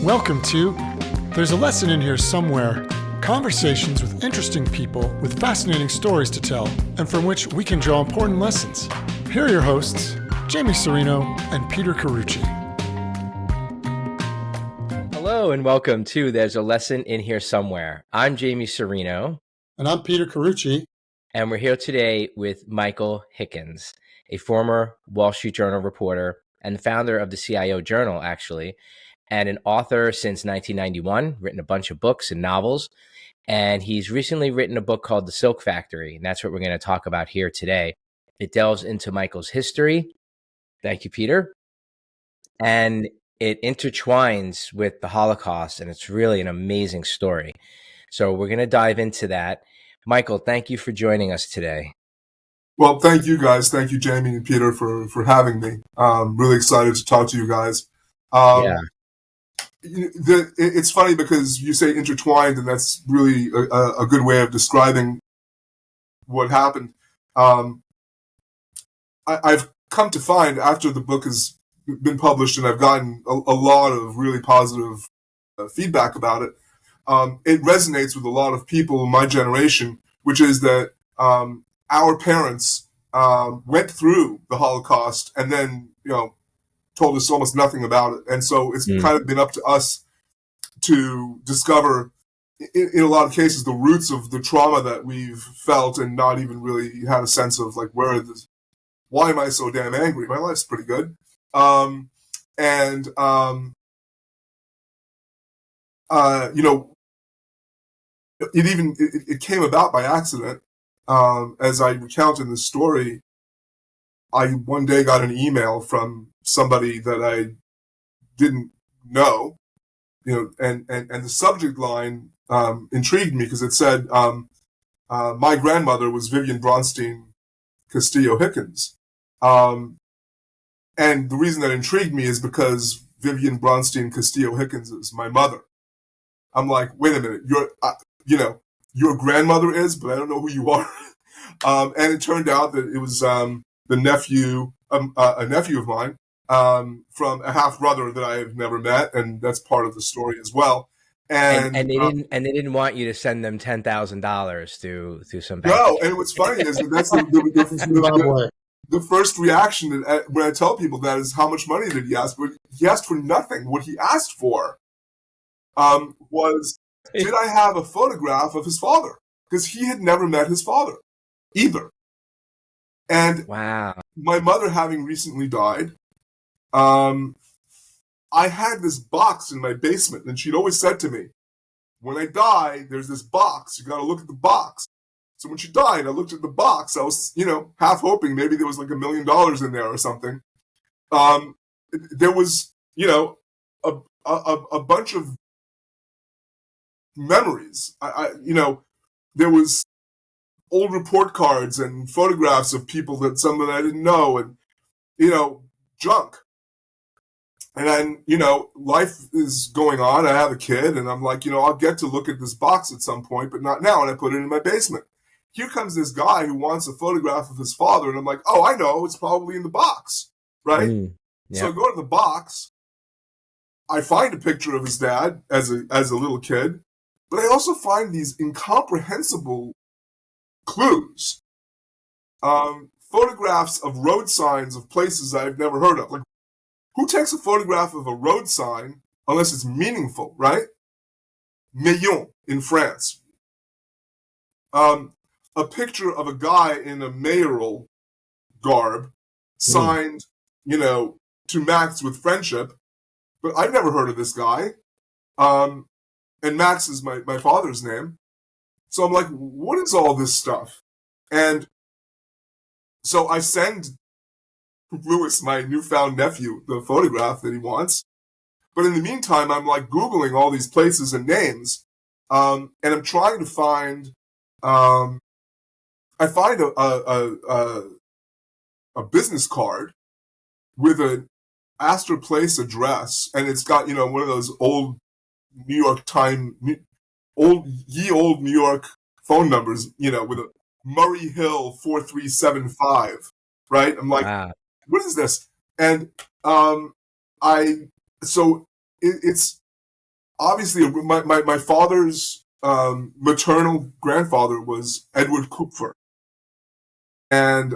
Welcome to There's a Lesson in Here Somewhere, conversations with interesting people with fascinating stories to tell and from which we can draw important lessons. Here are your hosts, Jamie Serino and Peter Carucci. Hello and welcome to There's a Lesson in Here Somewhere. I'm Jamie Serino. And I'm Peter Carucci. And we're here today with Michael Hickens, a former Wall Street Journal reporter and founder of the CIO Journal, actually, and an author since 1991, written a bunch of books and novels. And he's recently written a book called The Silk Factory, and that's what we're going to talk about here today. It delves into Michael's history. Thank you, Peter. And it intertwines with the Holocaust, and it's really an amazing story. So we're going to dive into that. Michael, thank you for joining us today. Well, thank you guys. Thank you, Jamie and Peter, for having me. I'm really excited to talk to you guys. It's funny because you say intertwined, and that's really a good way of describing what happened. I've come to find after the book has been published, and I've gotten a lot of really positive feedback about it. It resonates with a lot of people in my generation, which is that our parents went through the Holocaust and then, told us almost nothing about it. And so it's kind of been up to us to discover, in a lot of cases, the roots of the trauma that we've felt and not even really had a sense of, like, why am I so damn angry? My life's pretty good. It came about by accident. As I recount in the story, I one day got an email from somebody that I didn't know, and the subject line intrigued me because it said, my grandmother was Vivian Bronstein Castillo Hickens. And the reason that intrigued me is because Vivian Bronstein Castillo Hickens is my mother. I'm like, wait a minute, your grandmother is, but I don't know who you are. And it turned out that it was a nephew of mine from a half brother that I have never met, and that's part of the story as well. And they didn't want you to send them $10,000 through some bank. No, and what's funny is that's the first reaction when I tell people that is, how much money did he ask for? He asked for nothing. What he asked for was, did I have a photograph of his father? Because he had never met his father either. And wow. My mother having recently died, I had this box in my basement, and she'd always said to me, when I die, there's this box. You got to look at the box. So when she died, I looked at the box. I was, half hoping maybe there was like $1 million in there or something. There was, a bunch of memories. There was old report cards and photographs of people that I didn't know, and junk. And then life is going on. I have a kid, and I'm like, I'll get to look at this box at some point, but not now. And I put it in my basement. Here comes this guy who wants a photograph of his father, and I'm like, oh, I know, it's probably in the box, right? Yeah. So I go to the box. I find a picture of his dad as a little kid. But I also find these incomprehensible clues. Photographs of road signs of places I've never heard of. Like, who takes a photograph of a road sign unless it's meaningful, right? Meillon in France. A picture of a guy in a mayoral garb signed, to Max with friendship. But I've never heard of this guy. And Max is my father's name. So I'm like, what is all this stuff? And so I send Louis, my newfound nephew, the photograph that he wants. But in the meantime, I'm like Googling all these places and names. And I'm trying to find, I find a business card with an Astor Place address. And it's got, one of those old New York old New York phone numbers, with a Murray Hill 4375, right? I'm like, wow. What is this? And it's obviously, my father's maternal grandfather was Edward Kupfer, and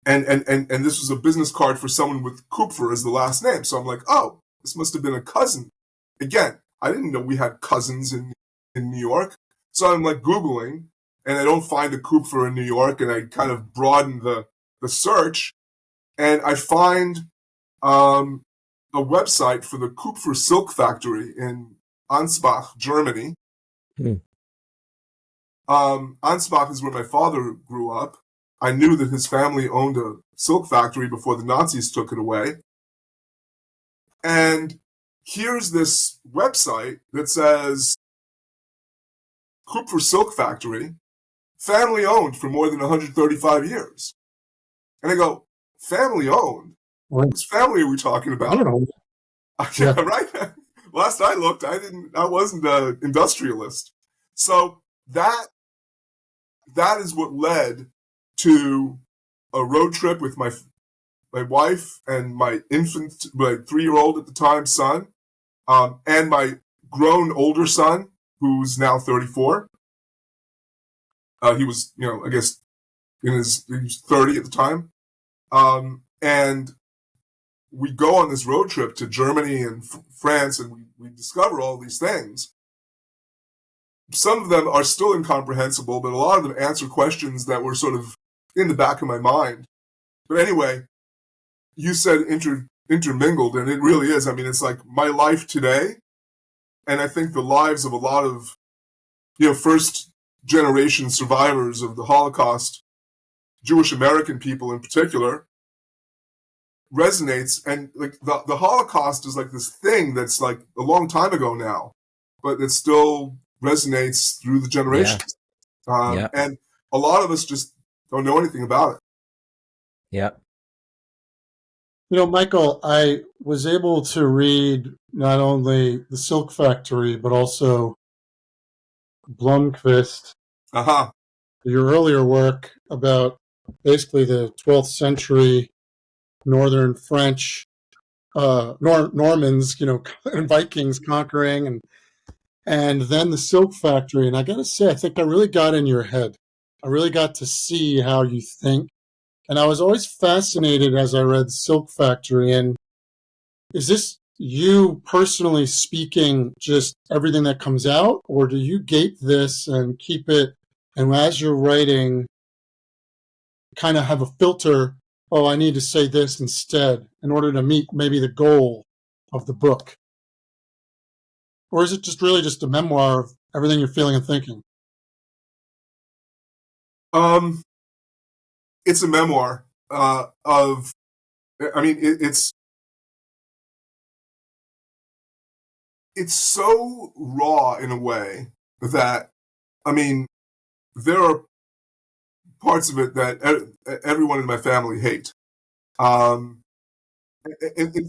this was a business card for someone with Kupfer as the last name. So I'm like, oh, this must have been a cousin. Again, I didn't know we had cousins in New York. So I'm like Googling, and I don't find a Kupfer in New York, and I kind of broaden the search, and I find a website for the Kupfer silk factory in Ansbach, Germany. Ansbach is where my father grew up. I knew that his family owned a silk factory before the Nazis took it away. And here's this website that says Kupfer Silk Factory, family owned for more than 135 years. And I go, family owned? What family are we talking about? I don't know. Yeah, right? Last I looked, I wasn't an industrialist. So that is what led to a road trip with my wife and my infant, my 3-year-old at the time son, and my grown older son, who's now 34. He was, I guess, he was 30 at the time. And we go on this road trip to Germany and France, and we discover all these things. Some of them are still incomprehensible, but a lot of them answer questions that were sort of in the back of my mind. But anyway, you said intermingled, and it really is. I mean, it's like my life today, and I think the lives of a lot of, first generation survivors of the Holocaust, Jewish American people in particular, resonates. And like the Holocaust is like this thing that's like a long time ago now, but it still resonates through the generations. And a lot of us just don't know anything about it. Yeah. Michael, I was able to read not only The Silk Factory, but also Blomqvist, your earlier work about basically the 12th century northern French Normans, and Vikings conquering, and then The Silk Factory. And I got to say, I think I really got in your head. I really got to see how you think. And I was always fascinated as I read Silk Factory. And is this you personally speaking just everything that comes out, or do you gate this and keep it, and as you're writing, kind of have a filter, oh, I need to say this instead in order to meet maybe the goal of the book? Or is it just really just a memoir of everything you're feeling and thinking? It's a memoir of, I mean, it's so raw in a way that, I mean, there are parts of it that everyone in my family hate. In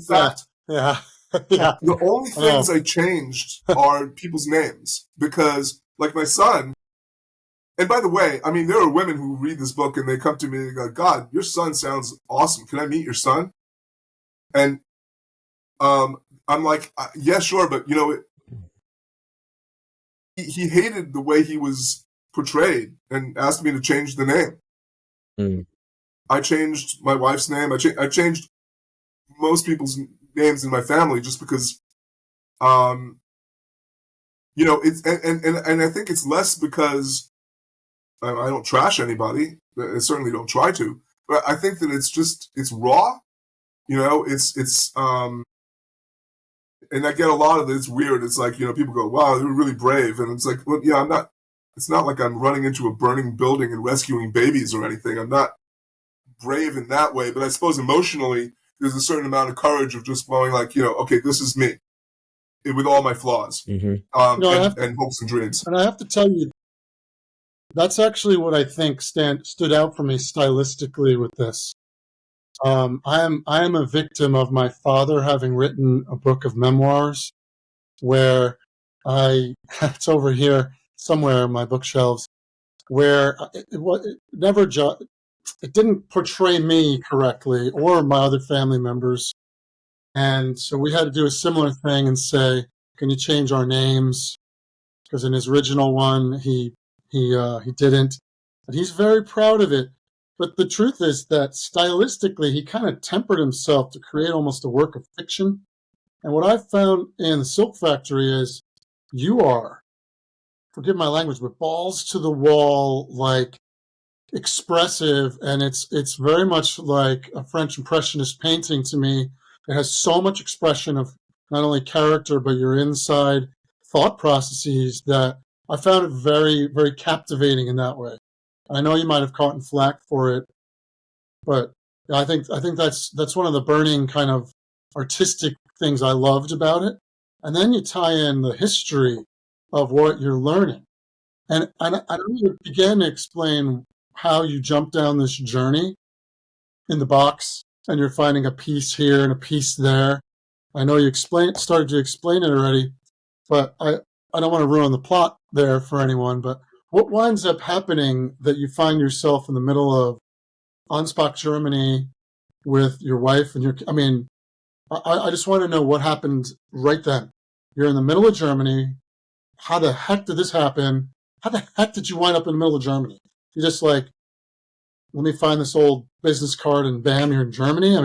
fact, yeah. The only things I changed are people's names, because, like, my son. And by the way, I mean, there are women who read this book and they come to me and go, God, your son sounds awesome. Can I meet your son? And I'm like, yeah, sure. But, he hated the way he was portrayed and asked me to change the name. I changed my wife's name. I changed most people's names in my family just because, it's, and I think it's less because I don't trash anybody. I certainly don't try to, but I think that it's raw, and I get a lot of it. It's weird. It's like, people go, wow, they were really brave. And it's like, well, yeah, it's not like I'm running into a burning building and rescuing babies or anything. I'm not brave in that way, but I suppose emotionally, there's a certain amount of courage of just going like, okay, this is me with all my flaws, and hopes and dreams. And I have to tell you, that's actually what I think stood out for me stylistically with this. I am a victim of my father having written a book of memoirs where it's over here somewhere in my bookshelves, where it didn't portray me correctly or my other family members. And so we had to do a similar thing and say, can you change our names? Because in his original one, he didn't. And he's very proud of it. But the truth is that stylistically, he kind of tempered himself to create almost a work of fiction. And what I found in the Silk Factory is you are, forgive my language, but balls to the wall, like expressive, and it's very much like a French Impressionist painting to me. It has so much expression of not only character, but your inside thought processes that I found it very, very captivating in that way. I know you might have caught in flack for it, but I think that's one of the burning kind of artistic things I loved about it. And then you tie in the history of what you're learning. And I don't even begin to explain how you jump down this journey in the box and you're finding a piece here and a piece there. I know you started to explain it already, but I don't want to ruin the plot there for anyone. But what winds up happening that you find yourself in the middle of Ansbach, Germany, with your wife and I just want to know what happened right then. You're in the middle of Germany. How the heck did this happen? How the heck did you wind up in the middle of Germany? You just like, let me find this old business card and bam, you're in Germany?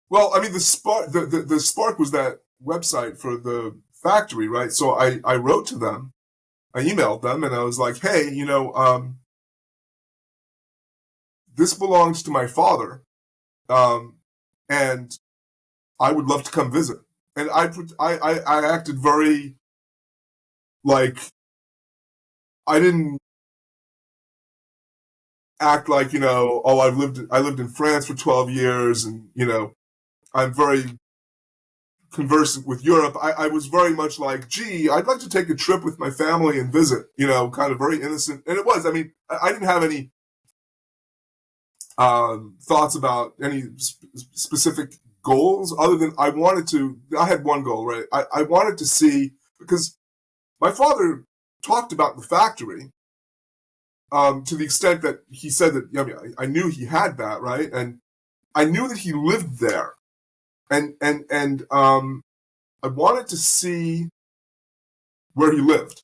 The spark was that website for the factory, right? So I wrote to them, I emailed them, and I was like, hey, this belongs to my father, and I would love to come visit. And I acted very, like, I didn't act like, I lived in France for 12 years and, I'm very conversant with Europe. I was very much like, gee, I'd like to take a trip with my family and visit, kind of very innocent. And it was, I didn't have any thoughts about any specific goals other than I had one goal, right? I wanted to see, because my father talked about the factory to the extent that he said that, I knew he had that, right? And I knew that he lived there. And I wanted to see where he lived.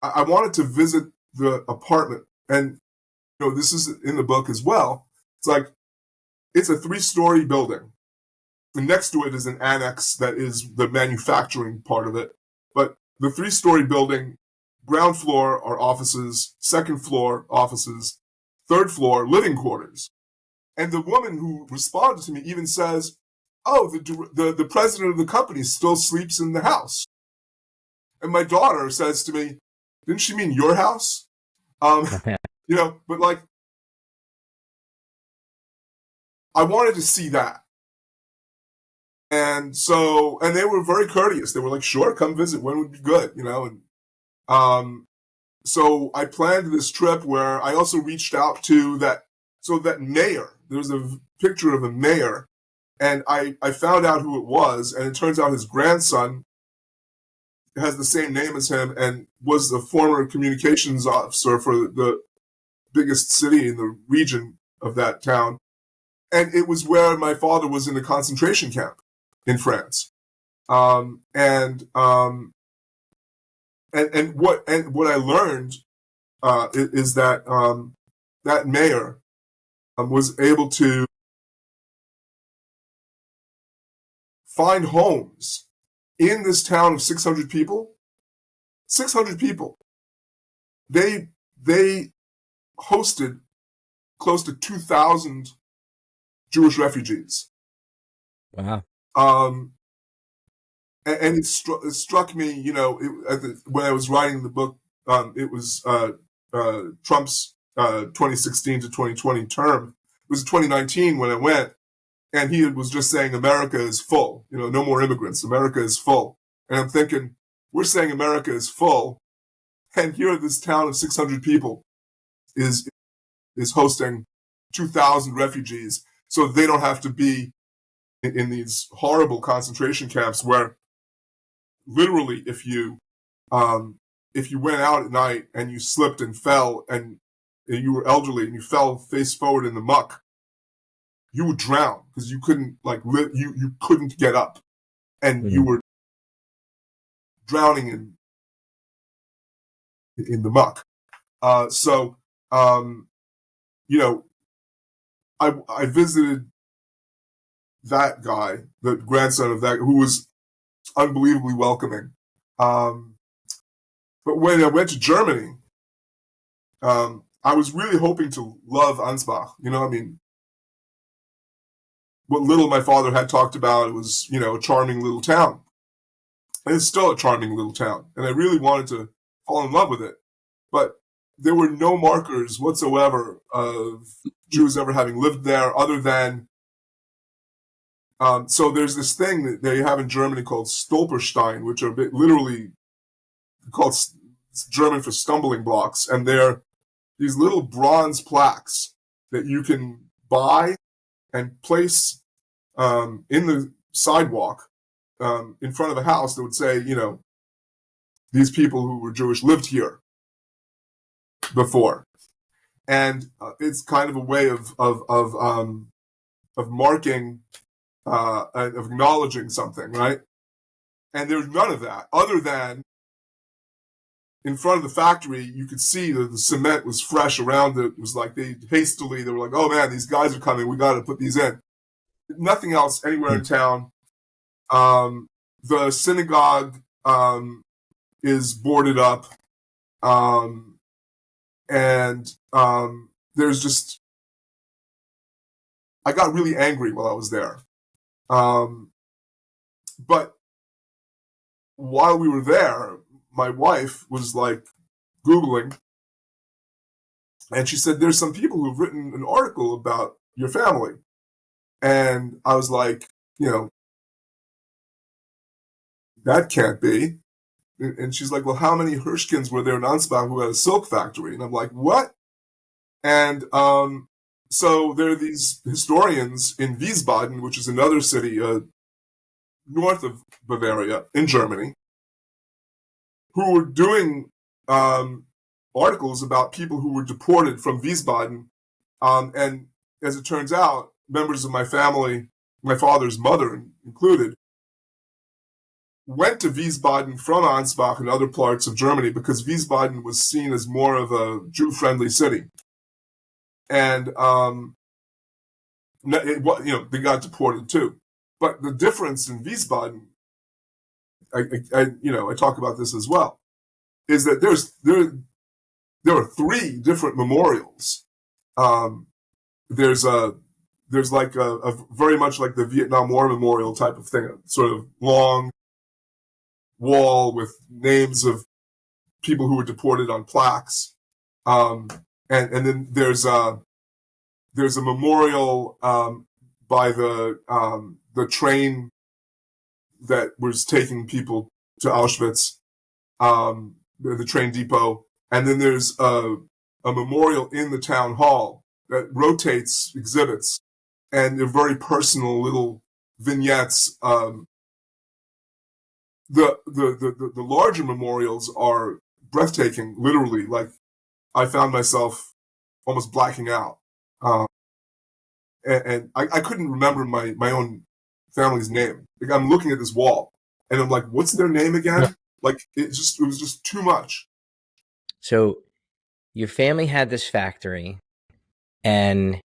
I wanted to visit the apartment. And, this is in the book as well. It's like, it's a 3-story building. And next to it is an annex that is the manufacturing part of it. But the 3-story building, ground floor are offices, second floor offices, third floor living quarters. And the woman who responded to me even says, oh, the president of the company still sleeps in the house. And my daughter says to me, didn't she mean your house? But like, I wanted to see that. And so, and they were very courteous. They were like, sure, come visit. When would be good, And so I planned this trip where I also reached out to that mayor. There was a picture of a mayor, and I found out who it was, and it turns out his grandson has the same name as him and was the former communications officer for the biggest city in the region of that town. And it was where my father was in a concentration camp in France. And what I learned is that that mayor was able to find homes in this town of 600 people. 600 people. They hosted close to 2,000 Jewish refugees. Wow. And it struck me, when I was writing the book, it was Trump's 2016 to 2020 term. It was 2019 when I went, and he was just saying America is full, no more immigrants. America is full. And I'm thinking, we're saying America is full, and here this town of 600 people is hosting 2,000 refugees, so they don't have to be in these horrible concentration camps where literally if you went out at night and you slipped and fell and you were elderly and you fell face forward in the muck, you would drown because you couldn't you couldn't get up, and you were drowning in the muck. So you know, I visited that guy, the grandson of that, who was unbelievably welcoming. But when I went to Germany, I was really hoping to love Ansbach. You know, I mean, what little my father had talked about, it was, you know, a charming little town. And it's still a charming little town. And I really wanted to fall in love with it. But there were no markers whatsoever of Jews ever having lived there other than, so there's this thing that they have in Germany called Stolperstein, which are literally called German for stumbling blocks. And they're these little bronze plaques that you can buy and place in the sidewalk in front of a house that would say, you know, these people who were Jewish lived here before. And it's kind of a way of marking, of acknowledging something, right? And there's none of that, other than in front of the factory, you could see that the cement was fresh around it. It was like they were like, oh man, these guys are coming, we got to put these in. Nothing else anywhere in town. The synagogue is boarded up, and there's just, I got really angry while I was there. But while we were there, my wife was like Googling, and she said, there's some people who've written an article about your family. And I was like, you know, that can't be. And she's like, well, how many Hirschkins were there in Ansbach who had a silk factory? And I'm like, what? And so there are these historians in Wiesbaden, which is another city north of Bavaria in Germany, who were doing articles about people who were deported from Wiesbaden. And as it turns out, members of my family, my father's mother included, went to Wiesbaden from Ansbach and other parts of Germany because Wiesbaden was seen as more of a Jew-friendly city. And, you know, they got deported too. But the difference in Wiesbaden, I talk about this as well, is that there are 3 different memorials. There's like a very much like the Vietnam War memorial type of thing, a sort of long wall with names of people who were deported on plaques, and then there's a memorial by the train that was taking people to Auschwitz, the train depot, and then there's a memorial in the town hall that rotates exhibits, and they're very personal little vignettes. The larger memorials are breathtaking, literally. Like, I found myself almost blacking out. And I couldn't remember my own family's name. Like, I'm looking at this wall, and I'm like, what's their name again? Yeah. Like, it was just too much. So your family had this factory, and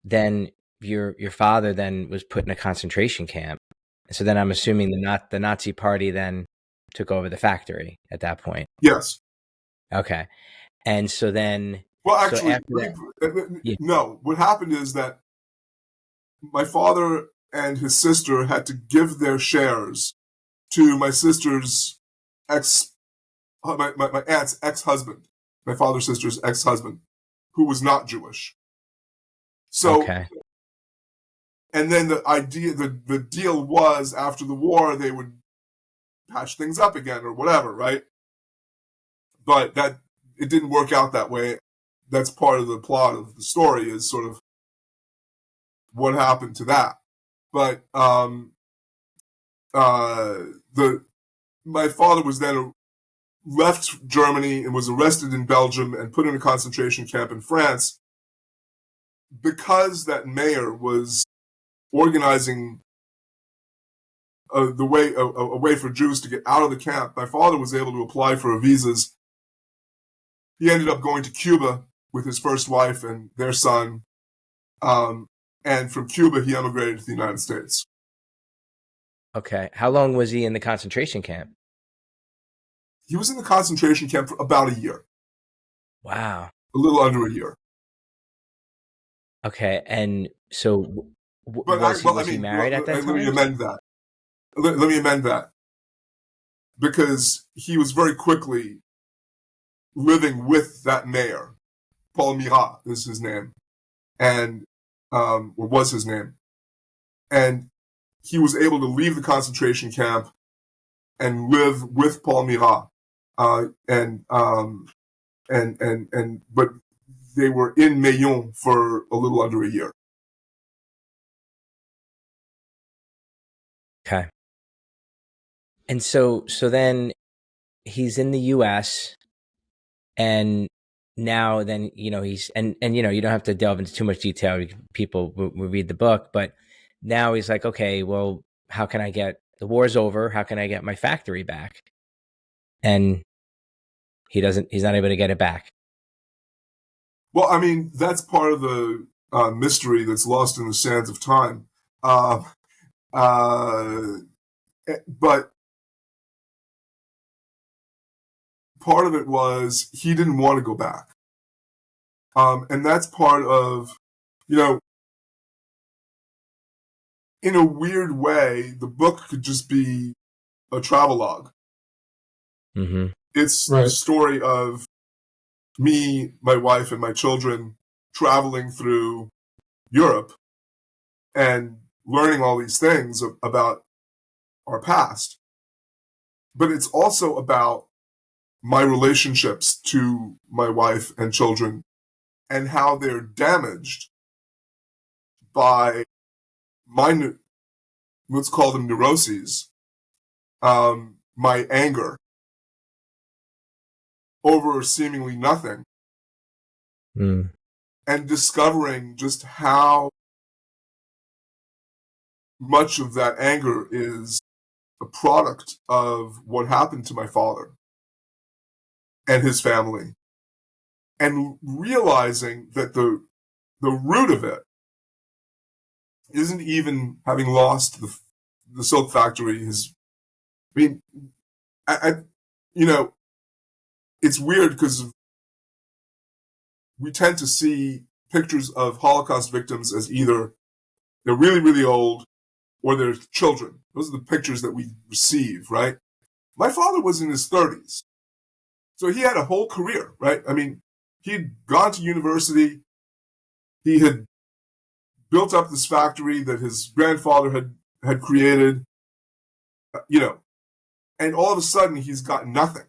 then your father then was put in a concentration camp. So then I'm assuming the Nazi party then took over the factory at that point. Yes. Okay. And so then... Well, actually, no. What happened is that my father and his sister had to give their shares to my sister's my aunt's ex-husband, my father's sister's ex-husband, who was not Jewish. So... Okay. And then the deal was, after the war, they would patch things up again or whatever, right? But it didn't work out that way. That's part of the plot of the story, is sort of what happened to that. But my father was then left Germany and was arrested in Belgium and put in a concentration camp in France. because that mayor was organizing a way for Jews to get out of the camp, my father was able to apply for visas. He ended up going to Cuba with his first wife and their son. And from Cuba, he emigrated to the United States. Okay. How long was he in the concentration camp? He was in the concentration camp for about a year. Wow. A little under a year. Okay. And so was he married at that time? Let me amend that. Let me amend that. Because he was very quickly living with that mayor. Paul Mirat is his name. And, or was his name. And he was able to leave the concentration camp and live with Paul Mirat. But they were in Meillon for a little under a year. Okay. And so then he's in the US, and now then, he's, and you don't have to delve into too much detail. People will read the book, but now he's like, okay, well, how can I get, the war's over, how can I get my factory back? And he's not able to get it back. Well, I mean, that's part of the mystery that's lost in the sands of time. But part of it was he didn't want to go back. And that's part of, in a weird way, the book could just be a travelogue. Mm-hmm. It's the story of me, my wife, and my children traveling through Europe and learning all these things about our past. But it's also about my relationships to my wife and children and how they're damaged by my, let's call them neuroses, my anger over seemingly nothing, and discovering just how much of that anger is a product of what happened to my father and his family, and realizing that the root of it isn't even having lost the silk factory. It's weird because we tend to see pictures of Holocaust victims as either they're really, really old or they're children. Those are the pictures that we receive, right? My father was in his 30s. So he had a whole career, right? I mean, he'd gone to university. He had built up this factory that his grandfather had created, and all of a sudden he's got nothing.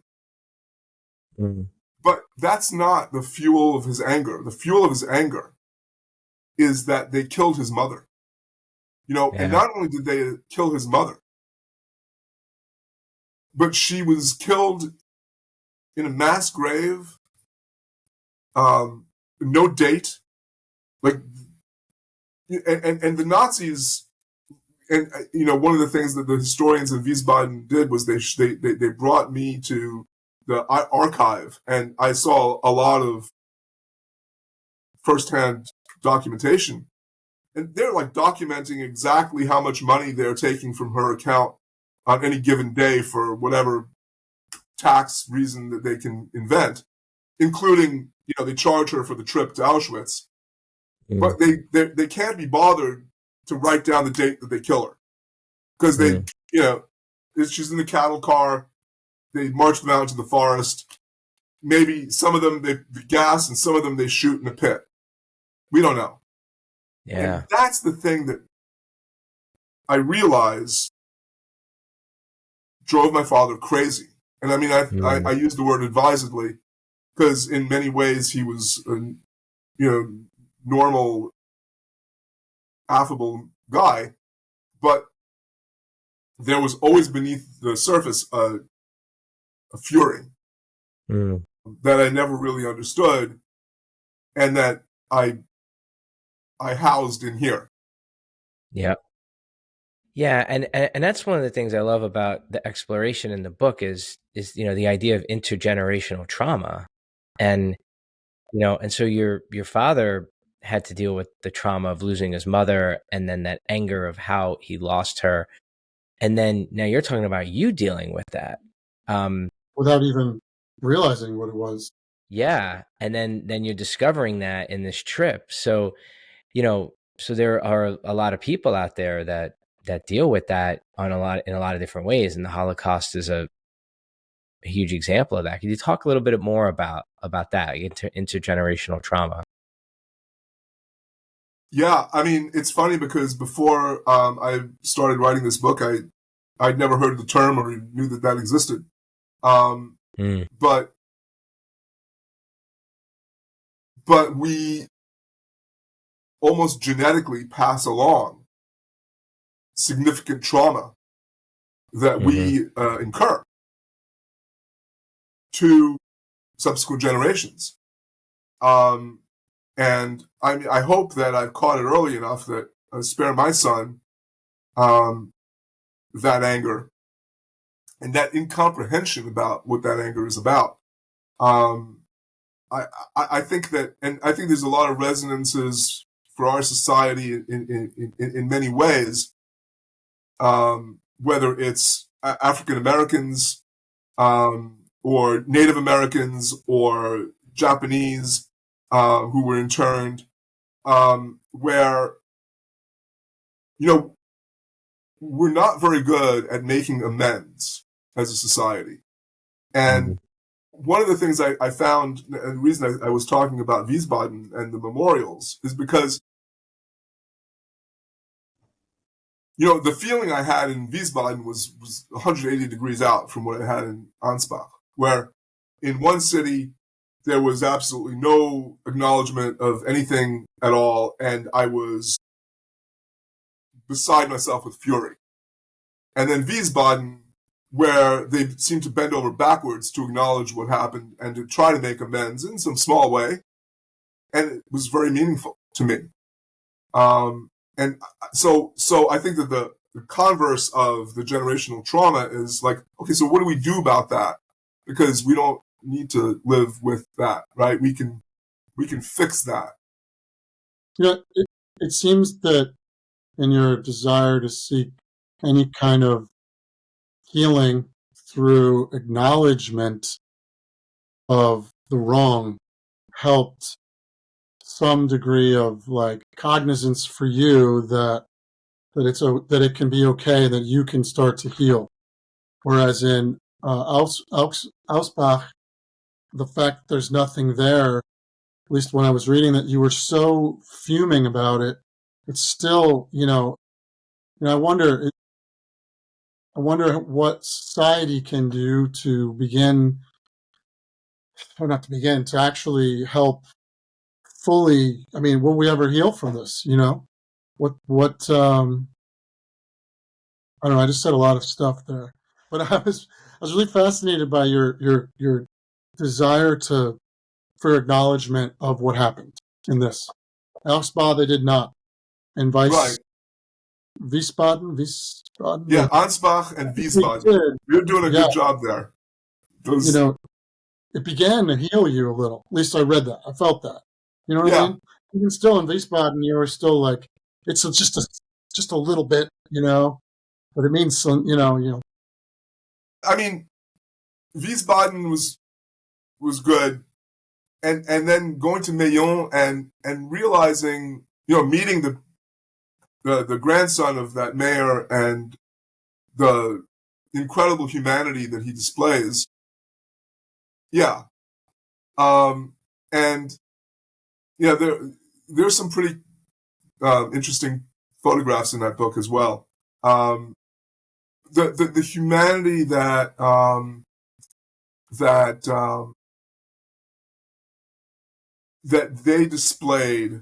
But that's not the fuel of his anger. The fuel of his anger is that they killed his mother. And not only did they kill his mother, but she was killed in a mass grave, no date, and the Nazis, and one of the things that the historians in Wiesbaden did was they brought me to the archive, and I saw a lot of firsthand documentation, and they're like documenting exactly how much money they're taking from her account on any given day for whatever tax reason that they can invent, including, they charge her for the trip to Auschwitz, but they can't be bothered to write down the date that they kill her, because she's in the cattle car. They march them out into the forest. Maybe some of them they gas, and some of them they shoot in a pit. We don't know. Yeah, and that's the thing that I realize drove my father crazy. And I mean, I use the word advisedly, because in many ways he was a normal, affable guy, but there was always beneath the surface a fury that I never really understood, and that I I housed in here. Yeah. Yeah, and that's one of the things I love about the exploration in the book is the idea of intergenerational trauma. And and so your father had to deal with the trauma of losing his mother, and then that anger of how he lost her. And then now you're talking about you dealing with that. Without even realizing what it was. Yeah, and then you're discovering that in this trip. So, so there are a lot of people out there that deal with that in a lot of different ways, and the Holocaust is a huge example of that. Could you talk a little bit more about that intergenerational trauma? Yeah, I mean, it's funny because before I started writing this book, I'd never heard the term or knew that existed. Mm. But we almost genetically pass along significant trauma that we incur to subsequent generations. And I mean, I hope that I've caught it early enough that I spare my son that anger and that incomprehension about what that anger is about. I think that, and I think there's a lot of resonances for our society in many ways, whether it's African Americans or Native Americans or Japanese who were interned, where, we're not very good at making amends as a society. And one of the things I found, and the reason I was talking about Wiesbaden and the memorials, is because, the feeling I had in Wiesbaden was 180 degrees out from what I had in Ansbach, where in one city there was absolutely no acknowledgement of anything at all, and I was beside myself with fury. And then Wiesbaden, where they seemed to bend over backwards to acknowledge what happened and to try to make amends in some small way. And it was very meaningful to me. And so I think that the converse of the generational trauma is like, okay, so what do we do about that? Because we don't need to live with that, right? We can fix that. It seems that in your desire to seek any kind of healing through acknowledgement of the wrong helped some degree of like cognizance for you that it can be okay, that you can start to heal. Whereas in Ausbach, the fact there's nothing there, at least when I was reading that, you were so fuming about it. It's still, I wonder what society can do to begin, or not to begin, to actually help fully. I mean, will we ever heal from this? I don't know. I just said a lot of stuff there, but I was really fascinated by your desire for acknowledgement of what happened in this. Elspa, they did not, and Right. Wiesbaden. Yeah, Ansbach and Wiesbaden. You're doing a good job there. It began to heal you a little. At least I read that. I felt that. You know what I mean? Even still in Wiesbaden, you were still like, it's just a little bit, but it means some, I mean, Wiesbaden was good, and then going to Meillon and realizing, meeting the grandson of that mayor and the incredible humanity that he displays. Yeah. And yeah, there's some pretty interesting photographs in that book as well. The humanity that they displayed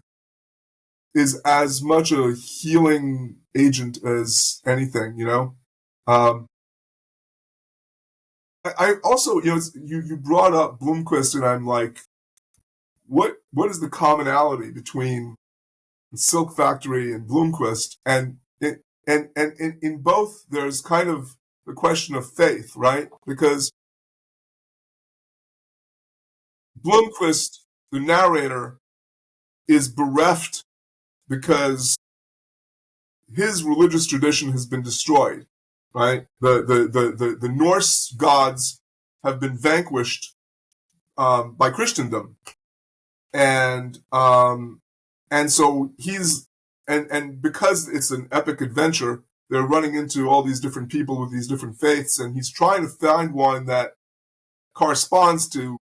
is as much a healing agent as anything, I also, you brought up Blomquist, and I'm like, what is the commonality between Silk Factory and Bloomquist, and in both there's kind of the question of faith, right? Because Bloomquist, the narrator, is bereft because his religious tradition has been destroyed, right? The Norse gods have been vanquished by Christendom, and so he's and because it's an epic adventure, they're running into all these different people with these different faiths, and he's trying to find one that corresponds to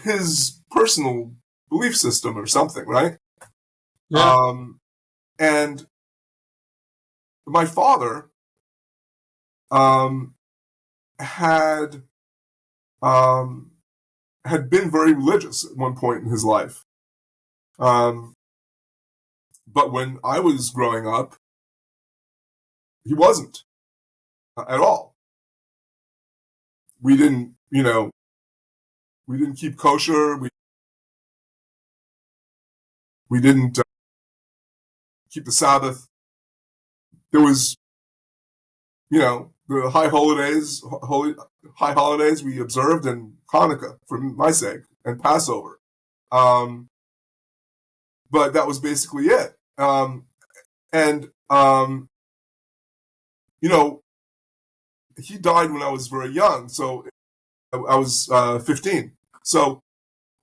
his personal belief system or something, right? Yeah. And my father had had been very religious at one point in his life. But when I was growing up, he wasn't at all. We didn't, we didn't keep kosher. We didn't keep the Sabbath. There was, the high holidays we observed, and Hanukkah for my sake, and Passover. But that was basically it. And he died when I was very young, so I was 15. So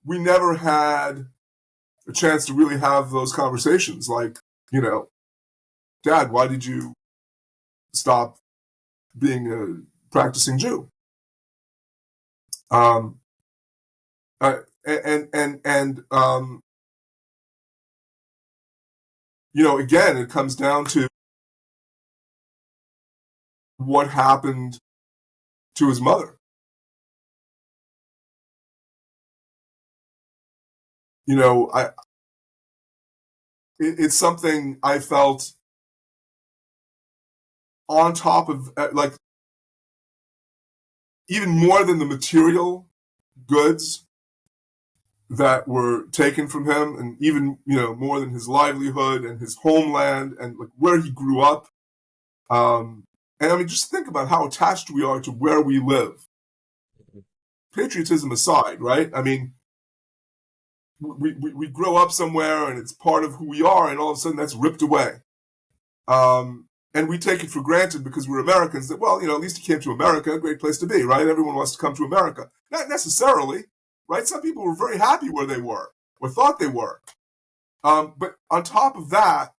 we never had a chance to really have those conversations, like, Dad, why did you stop being a practicing Jew? And again, it comes down to what happened to his mother. It's something I felt on top of, like, even more than the material goods that were taken from him, and even, more than his livelihood and his homeland and like where he grew up. And I mean, just think about how attached we are to where we live. Patriotism aside, right? I mean, we grow up somewhere and it's part of who we are, and all of a sudden that's ripped away. And we take it for granted because we're Americans that, well, at least he came to America, a great place to be, right? Everyone wants to come to America. Not necessarily, right? Some people were very happy where they were, or thought they were. But on top of that,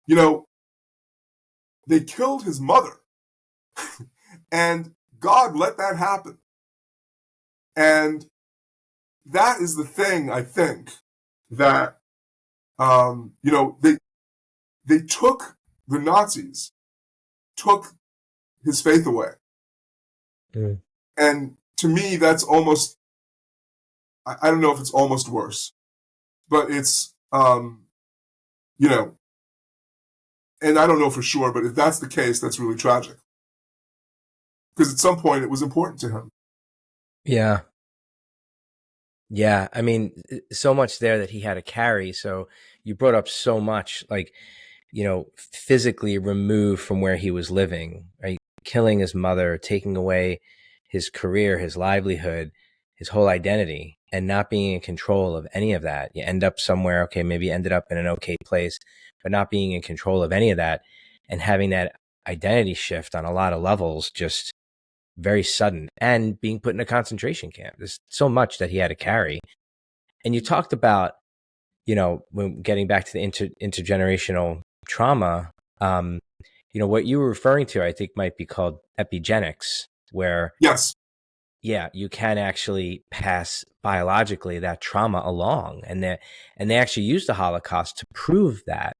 they killed his mother. And God let that happen. And that is the thing, I think, that, they took, the Nazis took his faith away. Mm. And to me, that's almost, I don't know if it's almost worse, but it's, and I don't know for sure, but if that's the case, that's really tragic. Because at some point it was important to him. Yeah. Yeah. I mean, so much there that he had to carry. So you brought up so much, like, physically removed from where he was living, right? Killing his mother, taking away his career, his livelihood, his whole identity, and not being in control of any of that. You end up somewhere, okay, maybe you ended up in an okay place, but not being in control of any of that, and having that identity shift on a lot of levels, just very sudden, and being put in a concentration camp. There's so much that he had to carry. And you talked about, when getting back to the intergenerational trauma, what you were referring to, I think, might be called epigenetics, where, Yes. yeah, you can actually pass biologically that trauma along. And they actually use the Holocaust to prove that.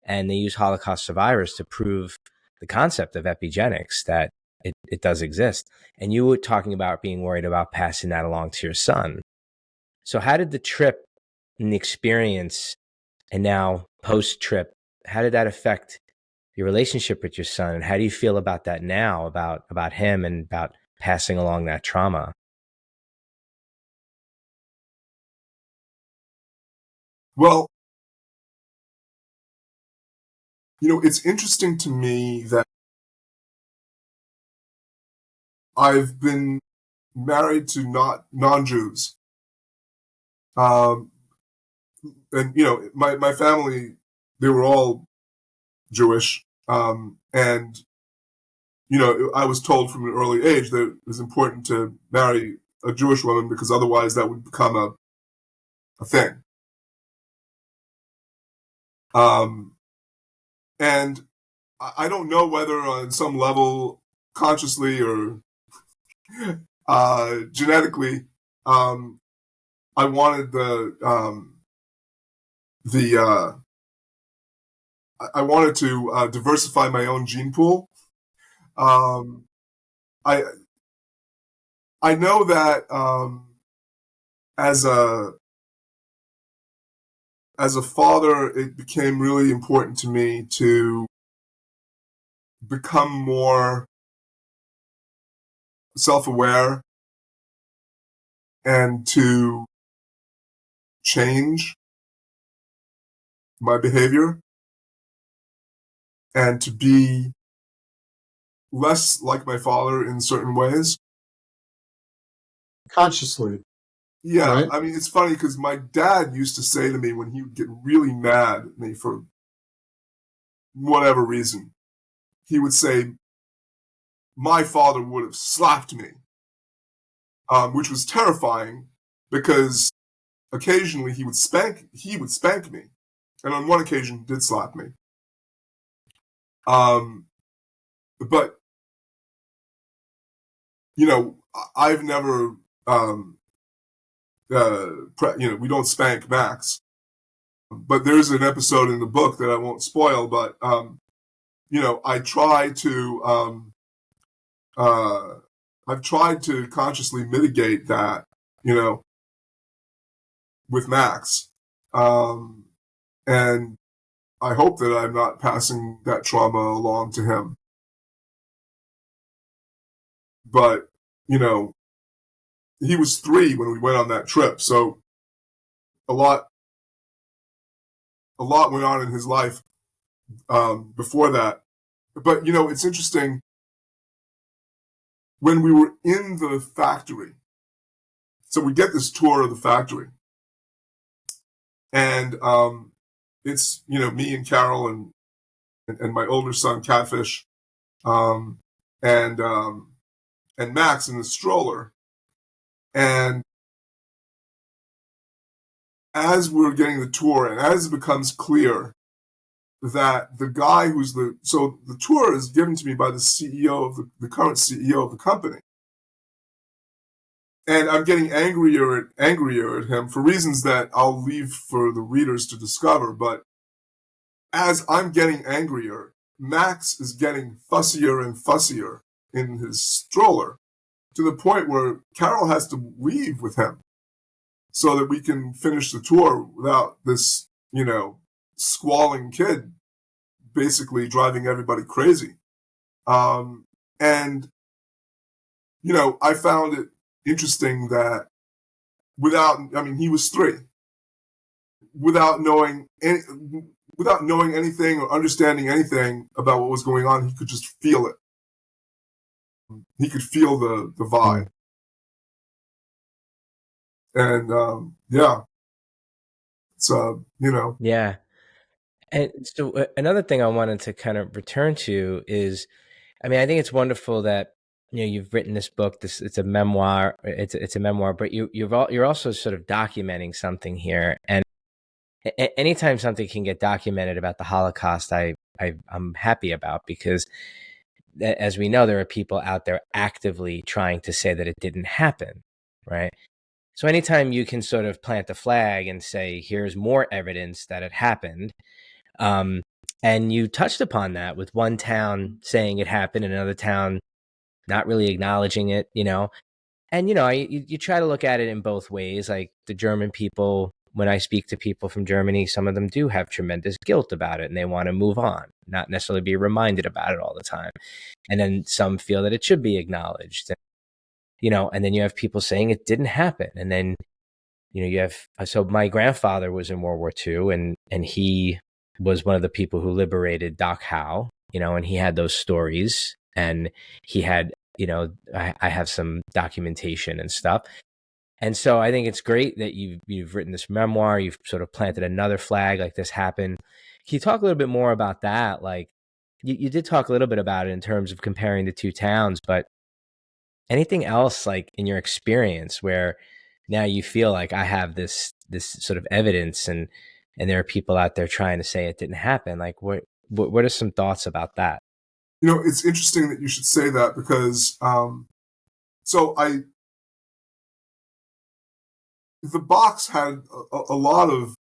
And they use Holocaust survivors to prove the concept of epigenetics, that it does exist. And you were talking about being worried about passing that along to your son. So how did the trip and the experience, and now post-trip, how did that affect your relationship with your son? And how do you feel about that now, about him and about passing along that trauma? Well, It's interesting to me that I've been married to non-Jews. And, my family, they were all Jewish. And, I was told from an early age that it was important to marry a Jewish woman because otherwise that would become a thing. And I don't know whether on some level, consciously or genetically, I wanted I wanted to diversify my own gene pool. Um, I I know that as a father, it became really important to me to become more self-aware and to change my behavior and to be less like my father in certain ways. Consciously, Yeah, right? I mean, it's funny because my dad used to say to me when he would get really mad at me for whatever reason, he would say, my father would have slapped me, which was terrifying because occasionally he would spank me. And on one occasion he did slap me. But, I've never, we don't spank Max. But there's an episode in the book that I won't spoil, but, I try to, I've tried to consciously mitigate that, with Max. And I hope that I'm not passing that trauma along to him. But, he was 3 when we went on that trip. So a lot went on in his life before that. But, it's interesting. When we were in the factory, so we get this tour of the factory. And it's, me and Carol and my older son, Catfish, and Max in the stroller. And as we're getting the tour and as it becomes clear that the guy so the tour is given to me by the CEO of the current CEO of the company. And I'm getting angrier at him for reasons that I'll leave for the readers to discover. But as I'm getting angrier, Max is getting fussier and fussier in his stroller to the point where Carol has to leave with him so that we can finish the tour without this, squalling kid basically driving everybody crazy. And, I found it interesting that he was 3. Without knowing anything or understanding anything about what was going on, he could just feel it. He could feel the vibe. And, yeah, it's, Yeah. And so another thing I wanted to kind of return to is, I think it's wonderful that, you've written this book. It's a memoir. It's a memoir, but you're also sort of documenting something here. And anytime something can get documented about the Holocaust, I'm happy about, because as we know, there are people out there actively trying to say that it didn't happen, right? So anytime you can sort of plant a flag and say, here's more evidence that it happened, and you touched upon that with one town saying it happened and another town not really acknowledging it, and, you try to look at it in both ways. Like the German people, when I speak to people from Germany, some of them do have tremendous guilt about it and they want to move on, not necessarily be reminded about it all the time. And then some feel that it should be acknowledged, and then you have people saying it didn't happen. And then, you have, so my grandfather was in World War II, and he was one of the people who liberated Dachau, and he had those stories, and he had, I have some documentation and stuff. And so I think it's great that you've written this memoir, you've sort of planted another flag, like this happened. Can you talk a little bit more about that? Like you did talk a little bit about it in terms of comparing the two towns, but anything else like in your experience where now you feel like I have this sort of evidence, and there are people out there trying to say it didn't happen. Like what are some thoughts about that? It's interesting that you should say that because the box had a lot of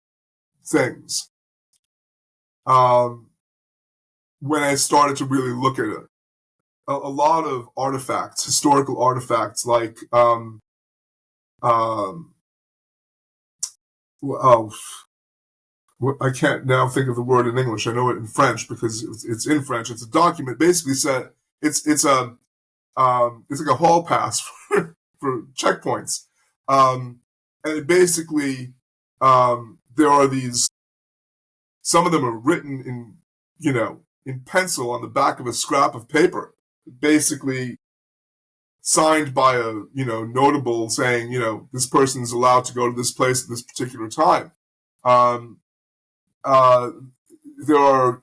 things when I started to really look at it. A lot of artifacts, historical artifacts, like I can't now think of the word in English. I know it in French because it's in French. It's a document. Basically, said it's like a hall pass for checkpoints, and it basically there are these. Some of them are written in pencil on the back of a scrap of paper, basically signed by a notable saying this person is allowed to go to this place at this particular time. There are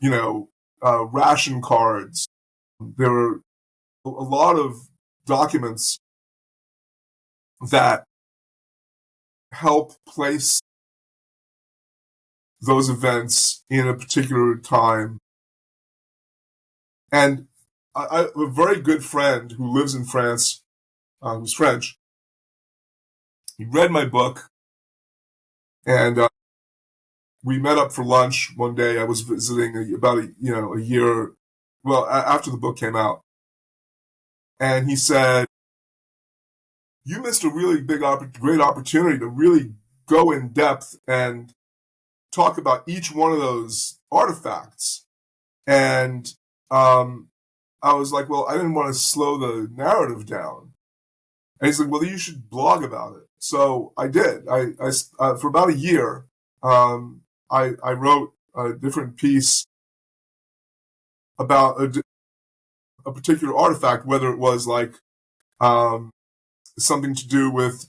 ration cards. There are a lot of documents that help place those events in a particular time. And I have a very good friend who lives in France, who's French. He read my book, and we met up for lunch one day. I was visiting about a year, after the book came out. And he said, you missed a really great opportunity to really go in depth and talk about each one of those artifacts. And I was like, well, I didn't want to slow the narrative down. And he's like, well, you should blog about it. So I did. I for about a year, I wrote a different piece about a particular artifact, whether it was like something to do with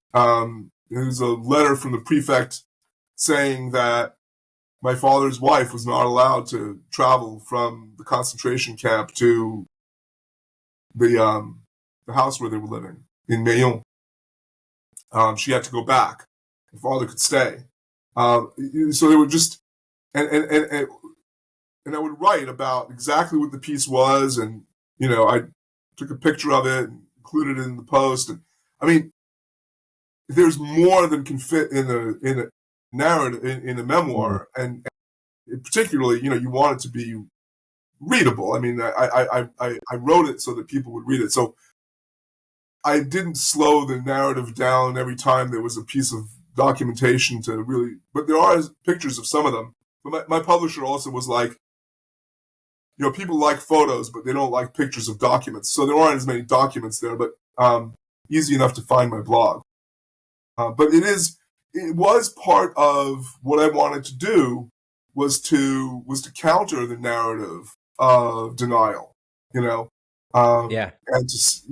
there's a letter from the prefect saying that my father's wife was not allowed to travel from the concentration camp to the house where they were living in Meillan. She had to go back. My father could stay. So they were just, and I would write about exactly what the piece was, and I took a picture of it and included it in the post. And I mean, there's more than can fit in a narrative in a memoir, and particularly, you want it to be readable. I mean, I wrote it so that people would read it. So I didn't slow the narrative down every time there was a piece of documentation to really, but there are pictures of some of them. But my publisher also was like, people like photos, but they don't like pictures of documents. So there aren't as many documents there, but easy enough to find my blog. But it was part of what I wanted to do was to counter the narrative of denial, Yeah. and just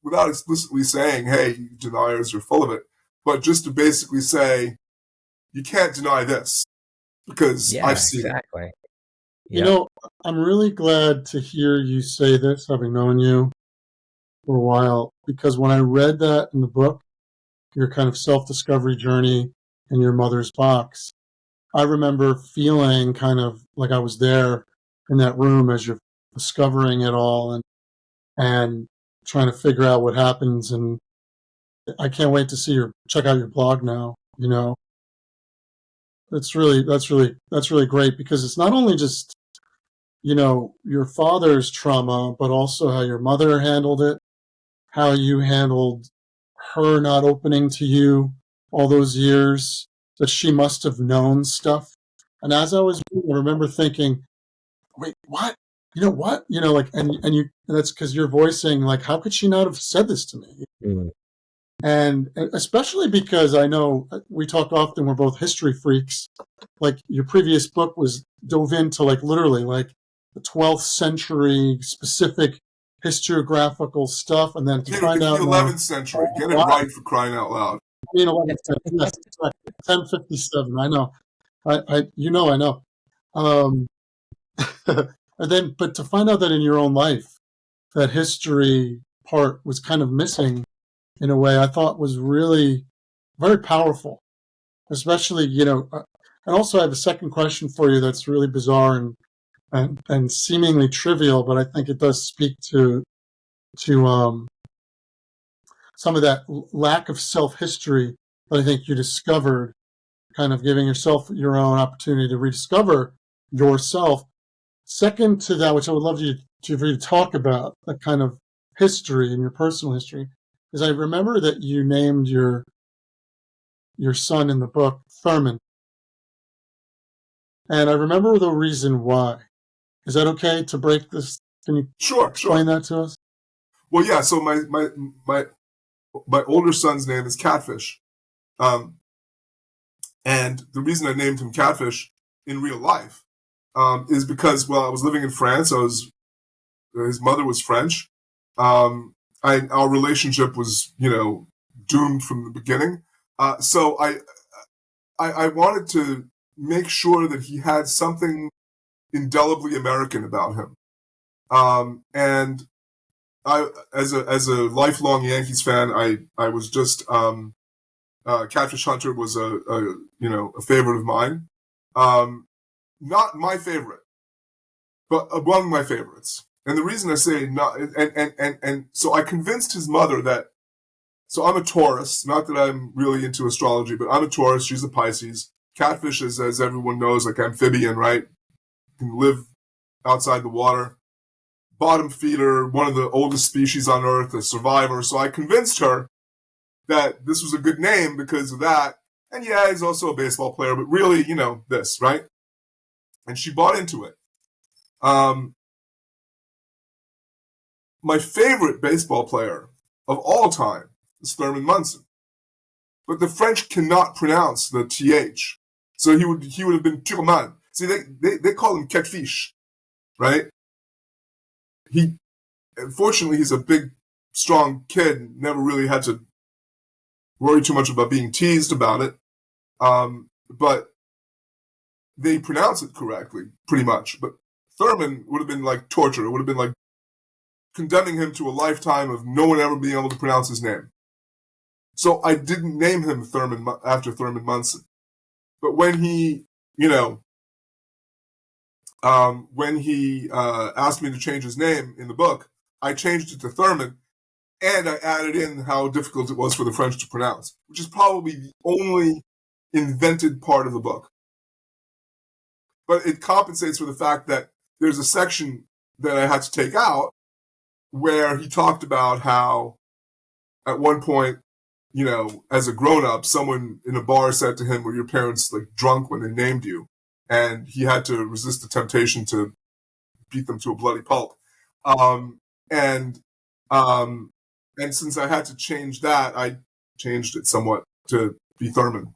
without explicitly saying, hey, deniers are full of it, but just to basically say, you can't deny this because I've seen exactly. it. I'm really glad to hear you say this, having known you for a while, because when I read that in the book, your kind of self-discovery journey in your mother's box, I remember feeling kind of like I was there in that room as you're discovering it all and trying to figure out what happens. And I can't wait to check out your blog now. That's really great, because it's not only just, your father's trauma, but also how your mother handled it, how you handled her not opening to you all those years, that she must have known stuff. And as I was reading, I remember thinking, wait, what? What? And that's because you're voicing, like, how could she not have said this to me? And especially because I know we talk often, we're both history freaks. Like your previous book was dove into like literally like the 12th century specific historiographical stuff. And then to Dude, find it's the out now, 11th century. Get it wow, right, for crying out loud. 11th, yes, 1057. I know. I know. Um, and then, but to find out that in your own life, that history part was kind of missing in a way I thought was really very powerful, especially, and also I have a second question for you that's really bizarre and seemingly trivial, but I think it does speak to some of that lack of self-history that I think you discovered, kind of giving yourself your own opportunity to rediscover yourself. Second to that, which I would love for you to talk about, that kind of history and your personal history, is I remember that you named your son in the book Thurman. And I remember the reason why. Is that okay to break this? Can you explain that to us? Well, yeah. So my older son's name is Catfish, and the reason I named him Catfish in real life is because, well, I was living in France. His mother was French. Our relationship was, doomed from the beginning. So I wanted to make sure that he had something indelibly American about him. And I, as a lifelong Yankees fan, I was just, Catfish Hunter was a favorite of mine. Not my favorite, but among my favorites. And the reason I say not, and so I convinced his mother that, so I'm a Taurus, not that I'm really into astrology, but I'm a Taurus, she's a Pisces. Catfish is, as everyone knows, like amphibian, right? Can live outside the water. Bottom feeder, one of the oldest species on Earth, a survivor. So I convinced her that this was a good name because of that. And yeah, he's also a baseball player, but really, this, right? And she bought into it. My favorite baseball player of all time is Thurman Munson. But the French cannot pronounce the TH. So he would have been Thurman. See, they call him Catfish, right? Fortunately, he's a big, strong kid, never really had to worry too much about being teased about it. But they pronounce it correctly, pretty much. But Thurman would have been like torture. It would have been like condemning him to a lifetime of no one ever being able to pronounce his name. So I didn't name him Thurman after Thurman Munson. But when he, asked me to change his name in the book, I changed it to Thurman, and I added in how difficult it was for the French to pronounce, which is probably the only invented part of the book. But it compensates for the fact that there's a section that I had to take out where he talked about how at one point, as a grown-up, someone in a bar said to him, were your parents like drunk when they named you? And he had to resist the temptation to beat them to a bloody pulp. And since I had to change that, I changed it somewhat to be Thurman.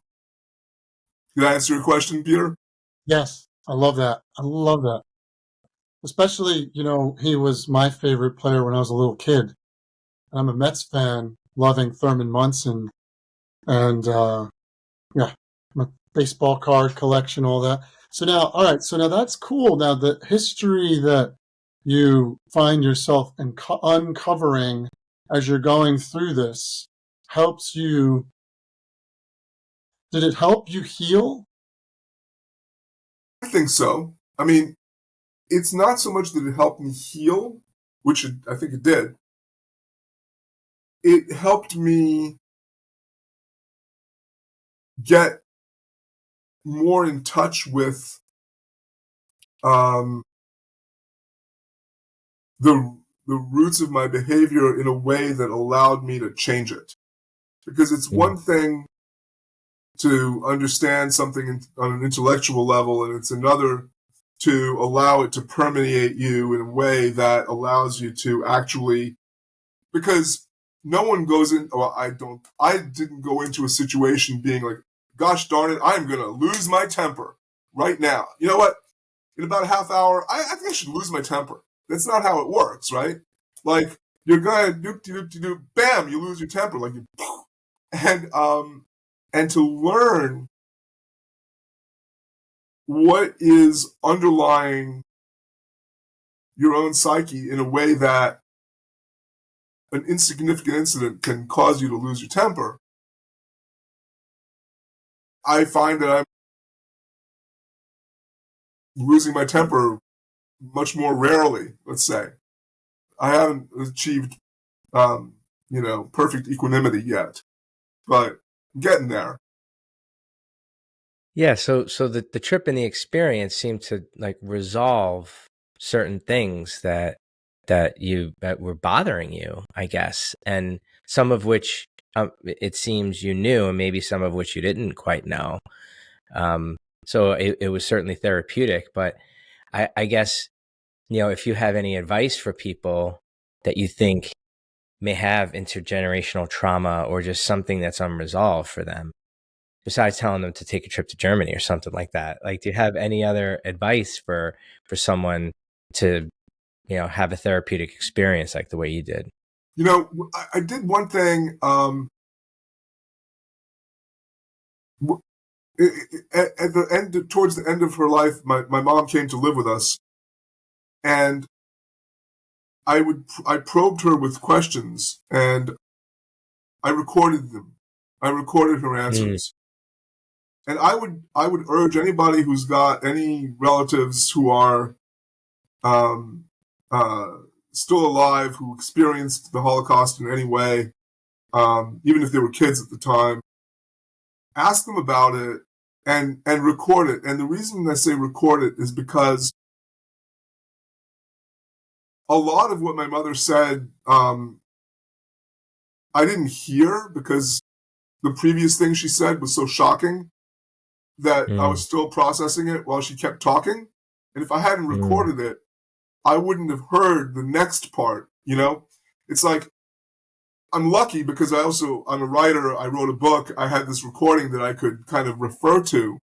Did I answer your question, Peter? Yes, I love that. Especially, he was my favorite player when I was a little kid. I'm a Mets fan, loving Thurman Munson. And, my baseball card collection, all that. So now that's cool. Now the history that you find yourself uncovering as you're going through this helps you. Did it help you heal? I think so. I mean, it's not so much that it helped me heal, which I think it did. It helped me get more in touch with the roots of my behavior in a way that allowed me to change it. Because it's one thing to understand something on an intellectual level, and it's another to allow it to permeate you in a way that allows you to actually, because no one goes in, well, I didn't go into a situation being like, gosh darn it, I'm going to lose my temper right now. You know what? In about a half hour, I think I should lose my temper. That's not how it works, right? Like, you're going to doop, bam, you lose your temper. Like, you, and to learn what is underlying your own psyche in a way that an insignificant incident can cause you to lose your temper. I find that I'm losing my temper much more rarely, let's say. I haven't achieved, perfect equanimity yet, but I'm getting there. Yeah. So the trip and the experience seemed to like resolve certain things that were bothering you, I guess, and some of which it seems you knew, and maybe some of which you didn't quite know. So it was certainly therapeutic, but I guess, if you have any advice for people that you think may have intergenerational trauma or just something that's unresolved for them, besides telling them to take a trip to Germany or something like that, like, do you have any other advice for someone to, have a therapeutic experience like the way you did? I did one thing, at the end, towards the end of her life, my mom came to live with us, and I probed her with questions, and I recorded them. I recorded her answers. And I would urge anybody who's got any relatives who are still alive, who experienced the Holocaust in any way, even if they were kids at the time, ask them about it and record it. And the reason I say record it is because a lot of what my mother said, I didn't hear because the previous thing she said was so shocking that I was still processing it while she kept talking. And if I hadn't recorded it, I wouldn't have heard the next part, It's like, I'm lucky because I'm a writer, I wrote a book, I had this recording that I could kind of refer to,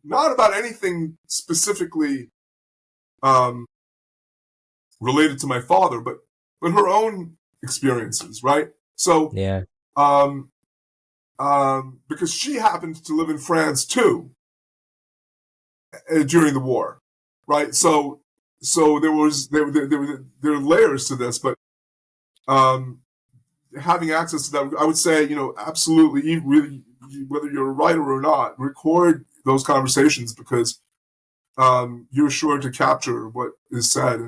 not about anything specifically related to my father, but her own experiences, right? So, Yeah. Because she happened to live in France too during the war, right? So there are layers to this, but having access to that, I would say, absolutely, really, whether you're a writer or not, record those conversations because you're sure to capture what is said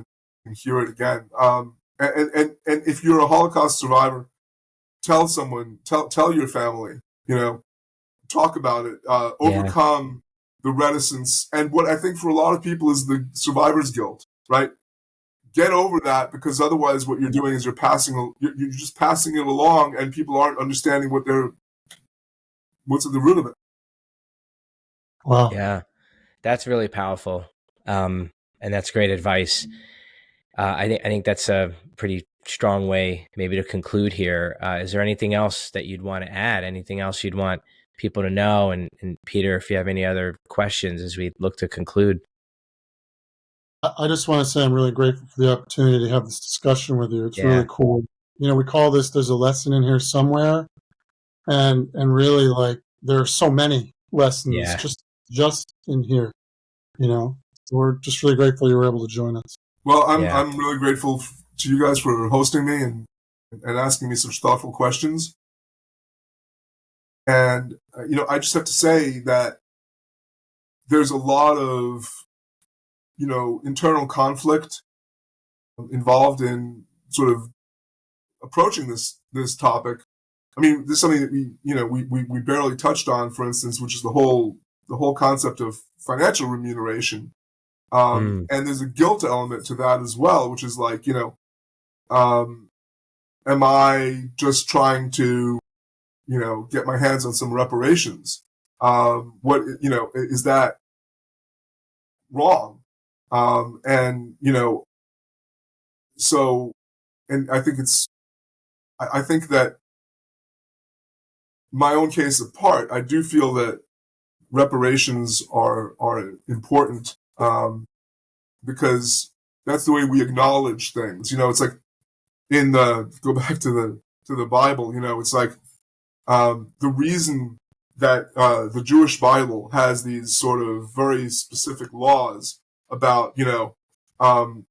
and hear it again. And if you're a Holocaust survivor, tell someone, tell your family, talk about it, overcome the reticence. And what I think for a lot of people is the survivor's guilt, right? Get over that, because otherwise what you're doing is you're just passing it along, and people aren't understanding what's at the root of it. Wow. Yeah, that's really powerful. And that's great advice. I think that's a pretty strong way maybe to conclude here. Is there anything else that you'd want to add? Anything else you'd want people to know? And Peter, if you have any other questions as we look to conclude. I just want to say I'm really grateful for the opportunity to have this discussion with you. It's really cool. We call this "There's a Lesson in Here Somewhere," and really, like, there are so many lessons just in here. So we're just really grateful you were able to join us. Well, I'm really grateful to you guys for hosting me and asking me such thoughtful questions. And I just have to say that there's a lot of internal conflict involved in sort of approaching this topic. I mean, this is something that we barely touched on, for instance, which is the whole concept of financial remuneration. And there's a guilt element to that as well, which is like, am I just trying to, get my hands on some reparations? What, is that wrong? And I think it's I think that my own case apart, I do feel that reparations are important, because that's the way we acknowledge things. It's like go back to the Bible. It's like the reason that the Jewish Bible has these sort of very specific laws about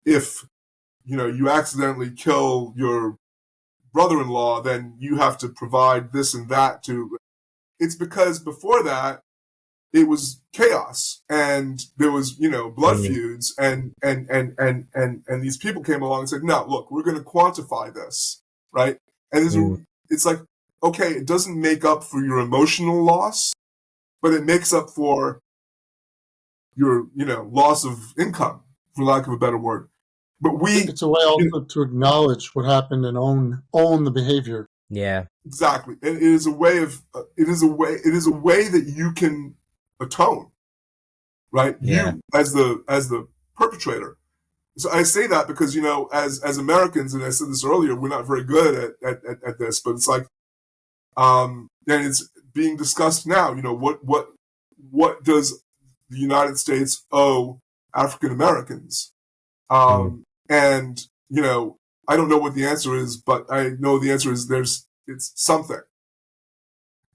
if you accidentally kill your brother-in-law, then you have to provide this and that to. It's because before that it was chaos and there was blood feuds, and these people came along and said, no, look, we're going to quantify this, right? And it's like, okay, it doesn't make up for your emotional loss, but it makes up for your loss of income, for lack of a better word. But I think it's a way also to acknowledge what happened and own the behavior. Yeah, exactly. And it is a way that you can atone, right? Yeah. You as the perpetrator. So I say that because as Americans, and I said this earlier, we're not very good at this, but it's like, and it's being discussed now. What does the United States owe African Americans? And I don't know what the answer is, but I know the answer is it's something.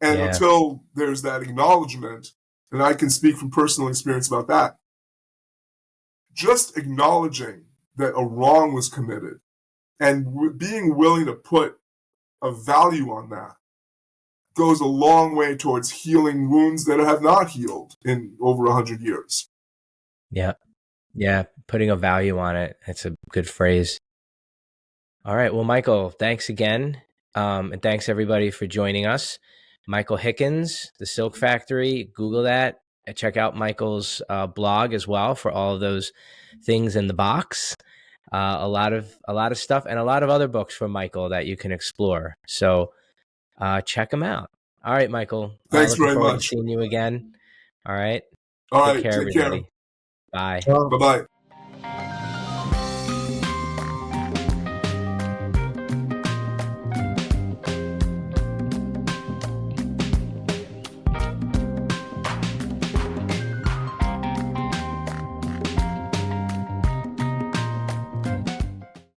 And until there's that acknowledgement, and I can speak from personal experience about that, just acknowledging that a wrong was committed and being willing to put a value on that goes a long way towards healing wounds that have not healed in over 100 years. Yeah. Yeah. Putting a value on it. That's a good phrase. All right. Well, Michael, thanks again. And thanks everybody for joining us. Michael Hickens, The Silk Factory, Google that. Check out Michael's blog as well for all of those things in the box. A lot of stuff and a lot of other books from Michael that you can explore. So check them out. All right, Michael. Thanks very forward much. To seeing you again. All right. All Take right. care, Take everybody. care. Bye. Bye-bye.